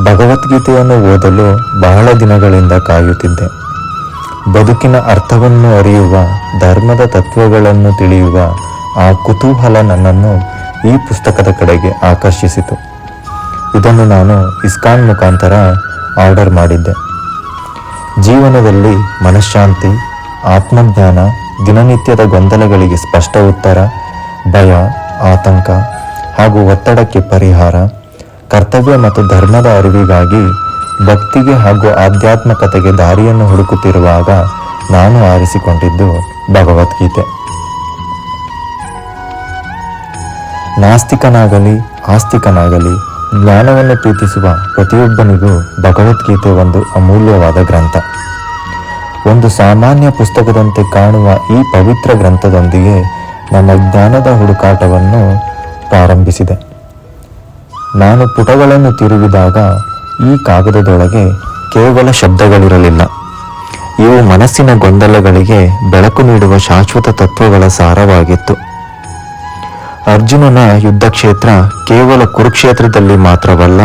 ಭಗವದ್ಗೀತೆಯನ್ನು ಓದಲು ಬಹಳ ದಿನಗಳಿಂದ ಕಾಯುತ್ತಿದ್ದೆ. ಬದುಕಿನ ಅರ್ಥವನ್ನು ಅರಿಯುವ, ಧರ್ಮದ ತತ್ವಗಳನ್ನು ತಿಳಿಯುವ ಆ ಕುತೂಹಲ ನನ್ನನ್ನು ಈ ಪುಸ್ತಕದ ಕಡೆಗೆ ಆಕರ್ಷಿಸಿತು. ಇದನ್ನು ನಾನು ಇಸ್ಕಾನ್ ಮುಖಾಂತರ ಆರ್ಡರ್ ಮಾಡಿದ್ದೆ. ಜೀವನದಲ್ಲಿ ಮನಃಶಾಂತಿ, ಆತ್ಮಜ್ಞಾನ, ದಿನನಿತ್ಯದ ಗೊಂದಲಗಳಿಗೆ ಸ್ಪಷ್ಟ ಉತ್ತರ, ಭಯ, ಆತಂಕ ಹಾಗೂ ಒತ್ತಡಕ್ಕೆ ಪರಿಹಾರ, ಕರ್ತವ್ಯ ಮತ್ತು ಧರ್ಮದ ಅರಿವಿಗಾಗಿ ಭಕ್ತಿಗೆ ಹಾಗೂ ಆಧ್ಯಾತ್ಮಿಕತೆಗೆ ದಾರಿಯನ್ನು ಹುಡುಕುತ್ತಿರುವಾಗ ನಾನು ಆರಿಸಿಕೊಂಡಿದ್ದು ಭಗವದ್ಗೀತೆ. ನಾಸ್ತಿಕನಾಗಲಿ ಆಸ್ತಿಕನಾಗಲಿ ಜ್ಞಾನವನ್ನು ಪ್ರೀತಿಸುವ ಪ್ರತಿಯೊಬ್ಬನಿಗೂ ಭಗವದ್ಗೀತೆ ಒಂದು ಅಮೂಲ್ಯವಾದ ಗ್ರಂಥ. ಒಂದು ಸಾಮಾನ್ಯ ಪುಸ್ತಕದಂತೆ ಕಾಣುವ ಈ ಪವಿತ್ರ ಗ್ರಂಥದೊಂದಿಗೆ ನನ್ನ ಜ್ಞಾನದ ಹುಡುಕಾಟವನ್ನು ಪ್ರಾರಂಭಿಸಿದೆ. ನಾನು ಪುಟಗಳನ್ನು ತಿರುವಿದಾಗ ಈ ಕಾಗದದೊಳಗೆ ಕೇವಲ ಶಬ್ದಗಳಿರಲಿಲ್ಲ. ಇವು ಮನಸ್ಸಿನ ಗೊಂದಲಗಳಿಗೆ ಬೆಳಕು ನೀಡುವ ಶಾಶ್ವತ ತತ್ವಗಳ ಸಾರವಾಗಿತ್ತು. ಅರ್ಜುನನ ಯುದ್ಧ ಕ್ಷೇತ್ರ ಕೇವಲ ಕುರುಕ್ಷೇತ್ರದಲ್ಲಿ ಮಾತ್ರವಲ್ಲ,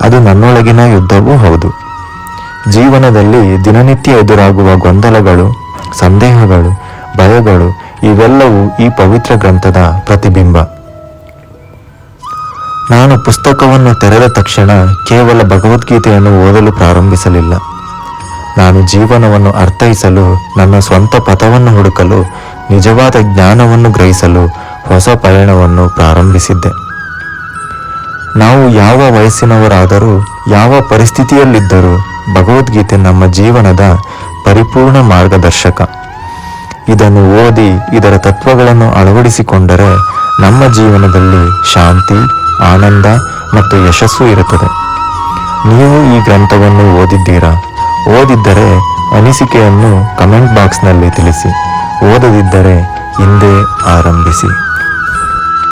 ಅದು ನನ್ನೊಳಗಿನ ಯುದ್ಧವೂ ಹೌದು. ಜೀವನದಲ್ಲಿ ದಿನನಿತ್ಯ ಎದುರಾಗುವ ಗೊಂದಲಗಳು, ಸಂದೇಹಗಳು, ಭಯಗಳು ಇವೆಲ್ಲವೂ ಈ ಪವಿತ್ರ ಗ್ರಂಥದ ಪ್ರತಿಬಿಂಬ. ನಾನು ಪುಸ್ತಕವನ್ನು ತೆರೆದ ತಕ್ಷಣ ಕೇವಲ ಭಗವದ್ಗೀತೆಯನ್ನು ಓದಲು ಪ್ರಾರಂಭಿಸಲಿಲ್ಲ. ನಾನು ಜೀವನವನ್ನು ಅರ್ಥೈಸಲು, ನನ್ನ ಸ್ವಂತ ಪಥವನ್ನು ಹುಡುಕಲು, ನಿಜವಾದ ಜ್ಞಾನವನ್ನು ಗ್ರಹಿಸಲು ಹೊಸ ಪಯಣವನ್ನು ಪ್ರಾರಂಭಿಸಿದ್ದೆ. ನಾವು ಯಾವ ವಯಸ್ಸಿನವರಾದರೂ, ಯಾವ ಪರಿಸ್ಥಿತಿಯಲ್ಲಿದ್ದರೂ ಭಗವದ್ಗೀತೆ ನಮ್ಮ ಜೀವನದ ಪರಿಪೂರ್ಣ ಮಾರ್ಗದರ್ಶಕ. ಇದನ್ನು ಓದಿ ಇದರ ತತ್ವಗಳನ್ನು ಅಳವಡಿಸಿಕೊಂಡರೆ ನಮ್ಮ ಜೀವನದಲ್ಲಿ ಶಾಂತಿ, ಆನಂದ ಮತ್ತು ಯಶಸ್ಸು ಇರುತ್ತದೆ. ನೀವು ಈ ಗ್ರಂಥವನ್ನು ಓದಿದ್ದೀರಾ? ಓದಿದ್ದರೆ ಅನಿಸಿಕೆಯನ್ನು ಕಮೆಂಟ್ ಬಾಕ್ಸ್ನಲ್ಲಿ ತಿಳಿಸಿ. ಓದದಿದ್ದರೆ ಹಿಂದೆ ಆರಂಭಿಸಿ.